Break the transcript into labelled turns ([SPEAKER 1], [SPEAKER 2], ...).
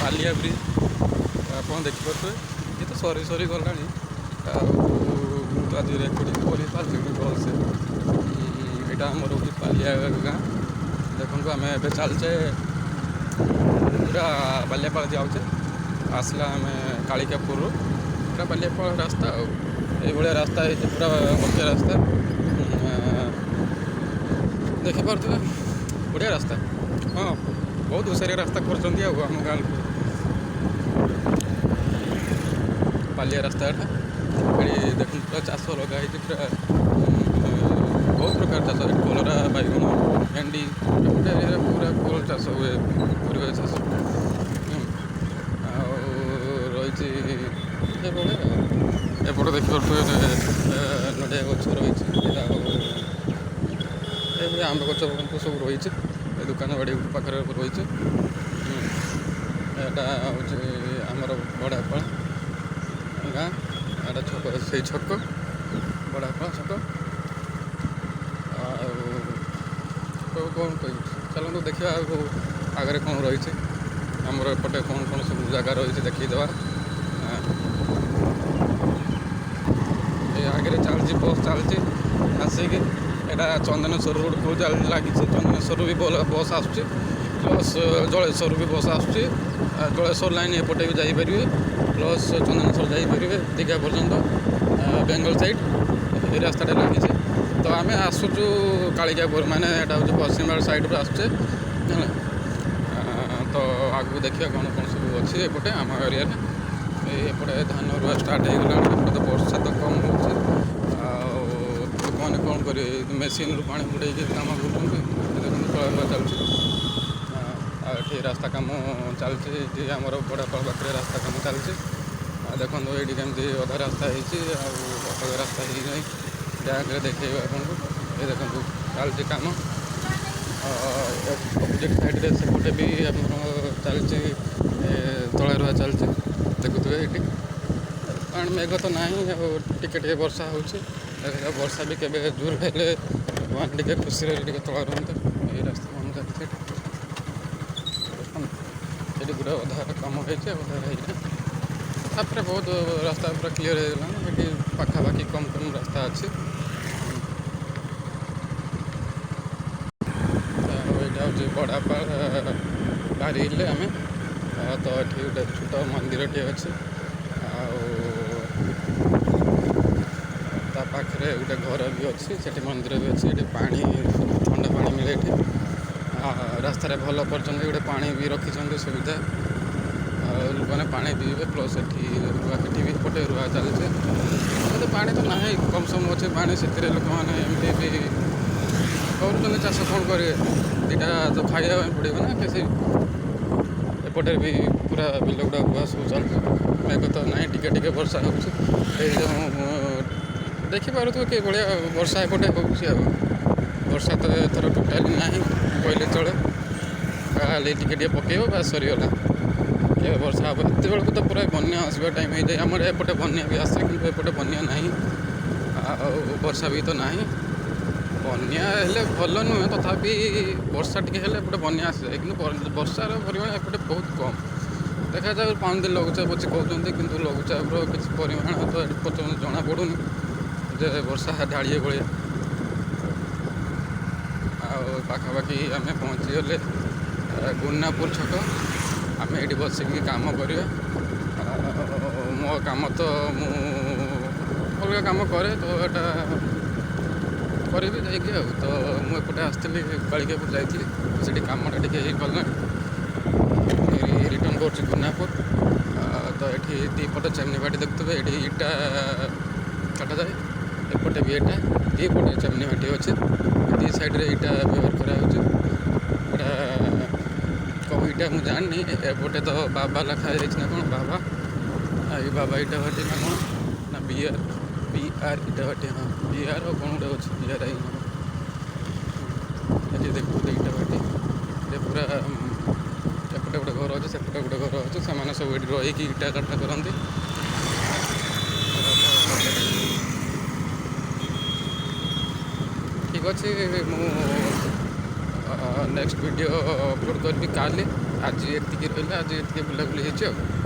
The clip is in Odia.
[SPEAKER 1] ବାଲିଆ ବ୍ରିଜ୍ ଆପଣ ଦେଖିପାରୁଥିବେ। ଇଏ ତ ସରି ସରି ଗଲାଣି ଆଉ ମୁଁ ତ ଆଜି ରେକର୍ଡ଼ିଂ କରିପାରିଲିନି ଭଲସେ। ଏଇଟା ଆମର ହେଉଛି ବାଲିଆ ଗାଁ। ଦେଖନ୍ତୁ ଆମେ ଏବେ ଚାଲିଛେ ପୁରା ବାଲିଆପାଳ ଯାଉଛେ। ଆସିଲା ଆମେ କାଳିକାପୁରରୁ ପୁରା ବାଲିଆପାଳ ରାସ୍ତା ଆଉ ଏଇଭଳିଆ ରାସ୍ତା ହେଇଛି, ପୁରା ବଙ୍କିଆ ରାସ୍ତା ଦେଖିପାରୁଥିବେ। ବଢ଼ିଆ ରାସ୍ତା, ହଁ ବହୁତ ଓସାରିଆ ରାସ୍ତା କରୁଛନ୍ତି ଆଉ ଆମ ଗାଁ ଲୋକ। ବାଲିଆ ରାସ୍ତା ଏଟା ଏଠି ଦେଖନ୍ତୁ ପୁରା ଚାଷ ଲଗା ହେଇଛି, ପୁରା ବହୁତ ପ୍ରକାର ଚାଷ ଏଠି କଲରା, ବାଇଗଣ, ଭେଣ୍ଡି ଏପଟେ ଏରିଆରେ ପୁରା ଭଲ ଚାଷ ହୁଏ, ପରିବା ଚାଷ। ଆଉ ରହିଛି ଏଭଳିଆ ଆଉ ଏପଟେ ଦେଖିପାରୁଥିବେ ନଡ଼ିଆ ଗଛ ରହିଛି ଆଉ ଏଭଳିଆ ଆମ୍ବ ଗଛ ସବୁ ରହିଛି। ଏ ଦୋକାନ ବାଡ଼ି ପାଖରେ ରହିଛି। ଏଇଟା ହେଉଛି ଆମର ବଡ଼ାପାଳ ଗାଁ। ଏଇଟା ଛକ, ସେଇ ଛକ ବଡ଼ାପାଳ ଛକ। ଆଉ କ'ଣ କହିବି, ଚାଲନ୍ତୁ ଦେଖିବା ଆଉ ଆଗରେ କ'ଣ ରହିଛି। ଆମର ଏପଟେ କ'ଣ କ'ଣ ସବୁ ଜାଗା ରହିଛି ଦେଖିଦେବା। ଏ ଆଗରେ ଚାଲିଛି ବସ୍ ଚାଲିଛି ଆସିକି। ଏଇଟା ଚନ୍ଦନେଶ୍ୱର ରୋଡ଼କୁ ଲାଗିଛି। ଚନ୍ଦନେଶ୍ୱରରୁ ବି ବସ୍ ଆସୁଛି, ପ୍ଲସ୍ ଜଳେଶ୍ୱରରୁ ବି ବସ୍ ଆସୁଛି। ଜଳେଶ୍ୱର ଲାଇନ୍ ଏପଟେ ବି ଯାଇପାରିବେ, ପ୍ଲସ୍ ଚନ୍ଦନେଶ୍ୱର ଯାଇପାରିବେ ଦୀଘା ପର୍ଯ୍ୟନ୍ତ ବେଙ୍ଗଲ ସାଇଡ଼୍। ଏ ରାସ୍ତାଟା ଲାଗିଛି। ତ ଆମେ ଆସୁଛୁ କାଳିକାପୁର, ମାନେ ଏଇଟା ହେଉଛି ପଶ୍ଚିମବଙ୍ଗ ସାଇଡ଼୍ରୁ ଆସୁଛେ ହେଲା। ତ ଆଗକୁ ଦେଖିବା କ'ଣ କ'ଣ ସବୁ ଅଛି ଏପଟେ ଆମ ଏରିଆରେ। ଏପଟେ ଧାନ ରୁଆ ଷ୍ଟାର୍ଟ ହେଇଗଲାଣି। ଏପଟେ ତ ବର୍ଷା ତ କମ୍ ହେଉଛି ଆଉ ଲୋକମାନେ କ'ଣ କରିବେ, ମେସିନ୍ରୁ ପାଣି ବୁଡ଼େଇକି କାମ କରୁଛନ୍ତି। ଦେଖନ୍ତୁ ତଳ ରୁଆ ଚାଲିଛି। ଆଉ ଏଠି ରାସ୍ତା କାମ ଚାଲିଛି, ଏଠି ଆମର ବଡ଼ାପାଳ ପାଖରେ ରାସ୍ତା କାମ ଚାଲିଛି। ଆଉ ଦେଖନ୍ତୁ ଏଇଠି କେମିତି ଅଧା ରାସ୍ତା ହେଇଛି ଆଉ ଅଧା ରାସ୍ତା ହେଇନାହିଁ। ବ୍ୟାଙ୍କରେ ଦେଖେଇବ ଆପଣଙ୍କୁ। ଏ ଦେଖନ୍ତୁ ଚାଲିଛି କାମ। ଅପୋଜିଟ୍ ସାଇଡ଼୍ରେ ସେପଟେ ବି ଆମର ଚାଲିଛି, ତଳେ ରୁଆ ଚାଲିଛି। ଦେଖୁଥିବେ ଏଇଠି ପାଣି ମେଘ ତ ନାହିଁ ଆଉ ଟିକେ ଟିକେ ବର୍ଷା ହେଉଛି। ବର୍ଷା ବି କେବେ ଜୋର ହେଲେ ଲୋକମାନେ ଟିକେ ଖୁସିରେ ଟିକେ ତଳେ ରୁହନ୍ତେ। ଏଇ ରାସ୍ତା କାମ ଚାଲିଛି ଏଠି। ଏଠି ପୁରା ଅଧା କାମ ହେଇଛି, ଅଧା ହେଇନି। ତାପରେ ବହୁତ ରାସ୍ତା ପୁରା କ୍ଲିୟର୍ ହେଇଗଲାଣି। ଏଠି ପାଖାପାଖି କମ୍ କମ୍ ରାସ୍ତା ଅଛି। ଆଉ ଏଇଟା ହେଉଛି ବଡ଼ାପାଳ ବାହାରିଲେ ଆମେ। ତ ଏଠି ଗୋଟେ ଛୋଟ ମନ୍ଦିରଟିଏ ଅଛି। ଆଉ ତା ପାଖରେ ଗୋଟେ ଘର ବି ଅଛି, ସେଠି ମନ୍ଦିର ବି ଅଛି। ଏଠି ପାଣି, ଥଣ୍ଡା ପାଣି ମିଳେ ଏଠି। ରାସ୍ତାରେ ଭଲ କରିଛନ୍ତି, ଗୋଟେ ପାଣି ବି ରଖିଛନ୍ତି ସୁବିଧା। ଆଉ ଲୋକମାନେ ପାଣି ପିଇବେ, ପ୍ଲସ୍ ଏଠି ବି ଏପଟେ ରୁଆ ଚାଲିছে। କିନ୍ତୁ ପାଣି ତ ନାହିଁ, କମ୍ ସମ ଅଛି ପାଣି। ସେଥିରେ ଲୋକମାନେ ଏମିତି ବି କରୁଛନ୍ତି ଚାଷ। କ'ଣ କରିବେ, ଦୁଇଟା ତ ଖାଇବା ପାଇଁ ପଡ଼ିବ ନା। କିଛି ଏପଟେ ବି ପୁରା ବିଲ ଗୁଡ଼ା ରୁଆ ସବୁ ଚାଲିଛି। ମେଘ ତ ନାହିଁ, ଟିକେ ଟିକେ ବର୍ଷା ହେଉଛି। ଏଇ ଦେଖିପାରୁଥିବ କି ଭଳିଆ ବର୍ଷା ଏପଟେ ହେଉଛି। ଆଉ ବର୍ଷା ତ ଏଥର ଟୋଟାଲି ନାହିଁ କହିଲେ ଚଳେ। ଖାଲି ଟିକେ ଟିକେ ପକେଇବ, ବାସ୍ ସରିଗଲା। ଏବେ ବର୍ଷା ହେବ, ଏତେବେଳକୁ ତ ପୁରା ବନ୍ୟା ଆସିବା ଟାଇମ୍ ହେଇଯାଏ। ଆମର ଏପଟେ ବନ୍ୟା ବି ଆସେ, କିନ୍ତୁ ଏପଟେ ବନ୍ୟା ନାହିଁ। ଆଉ ବର୍ଷା ବି ତ ନାହିଁ। ବନ୍ୟା ହେଲେ ଭଲ ନୁହେଁ, ତଥାପି ବର୍ଷା ଟିକେ ହେଲେ ଏପଟେ ବନ୍ୟା ଆସିଯାଏ। କିନ୍ତୁ ବର୍ଷାର ପରିମାଣ ଏପଟେ ବହୁତ କମ୍ ଦେଖାଯାଉ। 5 ଦିନ ଲଘୁଚାପ ଅଛି କହୁଛନ୍ତି, କିନ୍ତୁ ଲଘୁଚାପର କିଛି ପରିମାଣ ତ ଏଠି ପର୍ଯ୍ୟନ୍ତ ଜଣାପଡ଼ୁନି ଯେ ବର୍ଷା ଢାଳିଏ ଭଳିଆ। ଆଉ ପାଖାପାଖି ଆମେ ପହଞ୍ଚିଗଲେ ଗୁନାପୁର ଛକ। ଆମେ ଏଇଠି ବସିକି କାମ କରିବା। ମୋ କାମ ତ ମୁଁ ଅଲଗା କାମ କରେ, ତ ଏଇଟା କରିବି ଯାଇକି ଆଉ। ତ ମୁଁ ଏପଟେ ଆସିଥିଲି, କାଳିକାପୁର ଯାଇଥିଲି, ସେଠି କାମଟା ଟିକେ ହେଇଗଲାଣି। ରିଟର୍ଣ୍ଣ କରୁଛି ଗୁନାପୁର। ତ ଏଠି ଦୁଇପଟ ଚିମନି ଭାଟି ଦେଖୁଥିବେ, ଏଠି ଇଟା କଟାଯାଏ। ଏପଟେ ବି ଇଟା, ଦୁଇପଟେ ଚିମନି ଭାଟି ଅଛି। ଦୁଇ ସାଇଡ଼୍ରେ ଇଟା ବ୍ୟବହାର କରାହେଉଛି। ଏଇଟା କେଉଁ ଇଟା ମୁଁ ଜାଣିନି। ଏପଟେ ତ ବାବା ଲେଖା ହେଇଯାଇଛି ନା କ'ଣ, ବାବା। ଏଇ ବାବା ଇଟା ଭାଟି ନା କ'ଣ, ନା ବିଆର୍ ଇଟା ଭାଟି। ହଁ ବିଆର୍ ଆଉ କ'ଣ ଗୋଟେ ଅଛି, ବିଆର୍ ଆଇ ନା କ'ଣ। ଏଠି ଦେଖୁଥିଲେ ଇଟା ଭାଟି। ଏ ପୁରା ଏପଟେ ଗୋଟେ ଘର ଅଛି, ସେପଟେ ଗୋଟେ ଘର ଅଛି। ସେମାନେ ସବୁ ଏଠି ରହିକି ଇଟା କାଟା କରନ୍ତି। ଠିକ୍ ଅଛି, ମୁଁ ନେକ୍ସଟ ଭିଡ଼ିଓ ଅପଲୋଡ଼ କରିବି କାଲି। ଆଜି ଏତିକି। ଏତିକି ରହିଲା ଆଜି ଟିକେ ବୁଲାବୁଲି ହେଇଛି ଆଉ